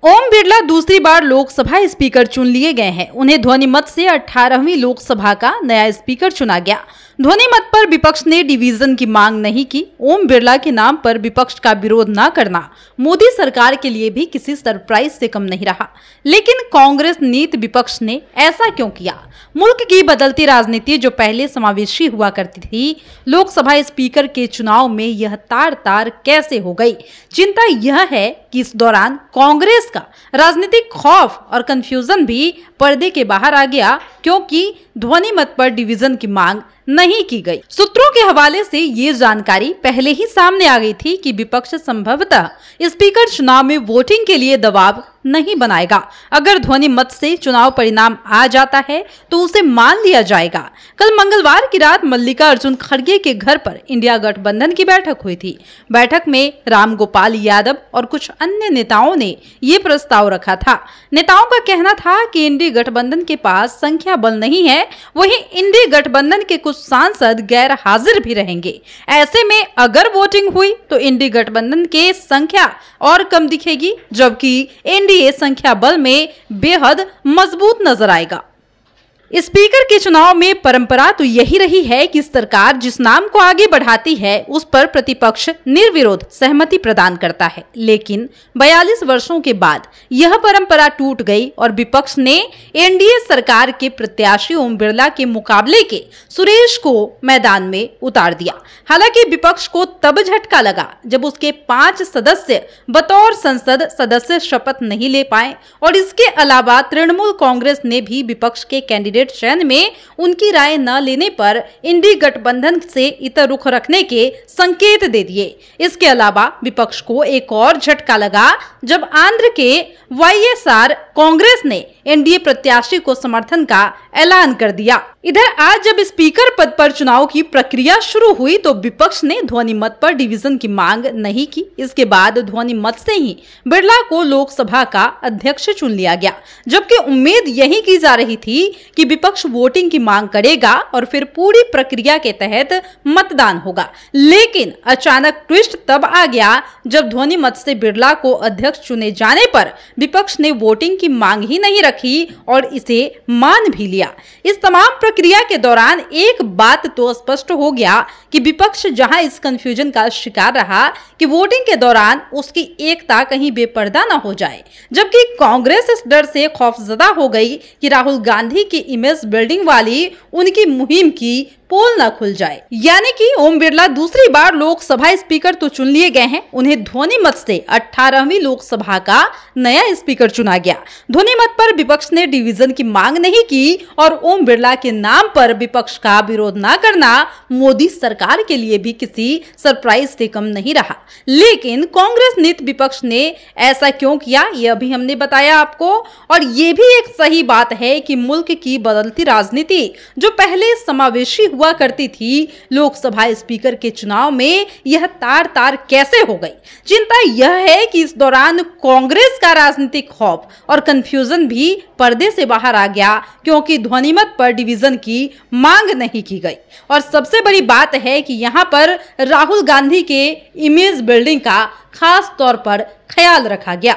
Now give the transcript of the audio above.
ओम बिरला दूसरी बार लोकसभा स्पीकर चुन लिए गए हैं। उन्हें ध्वनि मत से 18वीं लोकसभा का नया स्पीकर चुना गया। ध्वनि मत पर विपक्ष ने डिवीजन की मांग नहीं की। ओम बिरला के नाम पर विपक्ष का विरोध न करना मोदी सरकार के लिए भी किसी सरप्राइज से कम नहीं रहा। लेकिन कांग्रेस नीति विपक्ष ने ऐसा क्यों किया? मुल्क की बदलती राजनीति जो पहले समावेशी हुआ करती थी, लोकसभा स्पीकर के चुनाव में यह तार तार कैसे हो गई? चिंता यह है कि इस दौरान कांग्रेस का राजनीतिक खौफ और कंफ्यूजन भी पर्दे के बाहर आ गया, क्योंकि ध्वनि मत पर डिवीजन की मांग नहीं की गई। सूत्रों के हवाले से ये जानकारी पहले ही सामने आ गई थी कि विपक्ष संभवतः स्पीकर चुनाव में वोटिंग के लिए दबाव नहीं बनाएगा। अगर ध्वनि मत से चुनाव परिणाम आ जाता है तो उसे मान लिया जाएगा। कल मंगलवार की रात मल्लिकार्जुन खड़गे के घर पर इंडिया गठबंधन की बैठक हुई थी। बैठक में रामगोपाल यादव और कुछ अन्य नेताओं ने ये प्रस्ताव रखा था। नेताओं का कहना था कि इंडी गठबंधन के पास संख्या बल नहीं है, वहीं इंडी गठबंधन के कुछ सांसद गैर हाजिर भी रहेंगे। ऐसे में अगर वोटिंग हुई तो इंडी गठबंधन के संख्या और कम दिखेगी, जबकि एनडीए संख्या बल में बेहद मजबूत नजर आएगा। स्पीकर के चुनाव में परंपरा तो यही रही है कि सरकार जिस नाम को आगे बढ़ाती है उस पर प्रतिपक्ष निर्विरोध सहमति प्रदान करता है। लेकिन 42 वर्षों के बाद यह परंपरा टूट गई और विपक्ष ने एनडीए सरकार के प्रत्याशी ओम बिरला के मुकाबले के सुरेश को मैदान में उतार दिया। हालांकि विपक्ष को तब झटका लगा जब उसके 5 सदस्य बतौर संसद सदस्य शपथ नहीं ले पाए और इसके अलावा तृणमूल कांग्रेस ने भी विपक्ष के कैंडिडेट चयन में उनकी राय न लेने पर इंडी गठबंधन से इतर रुख रखने के संकेत दे दिए। इसके अलावा विपक्ष को एक और झटका लगा जब आंध्र के वाईएसआर कांग्रेस ने एनडीए प्रत्याशी को समर्थन का ऐलान कर दिया। इधर आज जब स्पीकर पद पर चुनाव की प्रक्रिया शुरू हुई तो विपक्ष ने ध्वनि मत पर डिवीजन की मांग नहीं की। इसके बाद ध्वनि मत से ही बिरला को लोकसभा का अध्यक्ष चुन लिया गया, जबकि उम्मीद यही की जा रही थी कि विपक्ष वोटिंग की मांग करेगा और फिर पूरी प्रक्रिया के तहत मतदान होगा। लेकिन अचानक ट्विस्ट तब आ गया जब ध्वनि मत से बिरला को अध्यक्ष चुने जाने पर विपक्ष ने वोटिंग की मांग ही नहीं रखी और इसे मान भी लिया। इस तमाम प्रक्रिया के दौरान एक बात तो स्पष्ट हो गया कि विपक्ष जहां इस कंफ्यूजन का शिकार रहा कि वोटिंग के दौरान उसकी एकता कहीं बेपर्दा न हो जाए, जबकि कांग्रेस इस डर से खौफजदा हो गई कि राहुल गांधी की इमेज बिल्डिंग वाली उनकी मुहिम की पोल न खुल जाए। यानी कि ओम बिरला दूसरी बार लोकसभा स्पीकर तो चुन लिए गए हैं, उन्हें ध्वनि मत से 18वीं लोकसभा का नया स्पीकर चुना गया। ध्वनि मत पर विपक्ष ने डिवीजन की मांग नहीं की और ओम बिरला के नाम पर विपक्ष का विरोध न करना मोदी सरकार के लिए भी किसी सरप्राइज से कम नहीं रहा। लेकिन कांग्रेस नीति विपक्ष ने ऐसा क्यों किया, यह भी हमने बताया आपको। और ये भी एक सही बात है कि मुल्क की बदलती राजनीति जो पहले समावेशी हुआ करती थी, लोकसभा स्पीकर के चुनाव में यह तार तार कैसे हो गई? चिंता यह है कि इस दौरान कांग्रेस का राजनीतिक खौफ और कंफ्यूजन भी पर्दे से बाहर आ गया, क्योंकि ध्वनि मत पर डिवीजन की मांग नहीं की गई। और सबसे बड़ी बात है कि यहाँ पर राहुल गांधी के इमेज बिल्डिंग का खास तौर पर ख्याल रखा गया।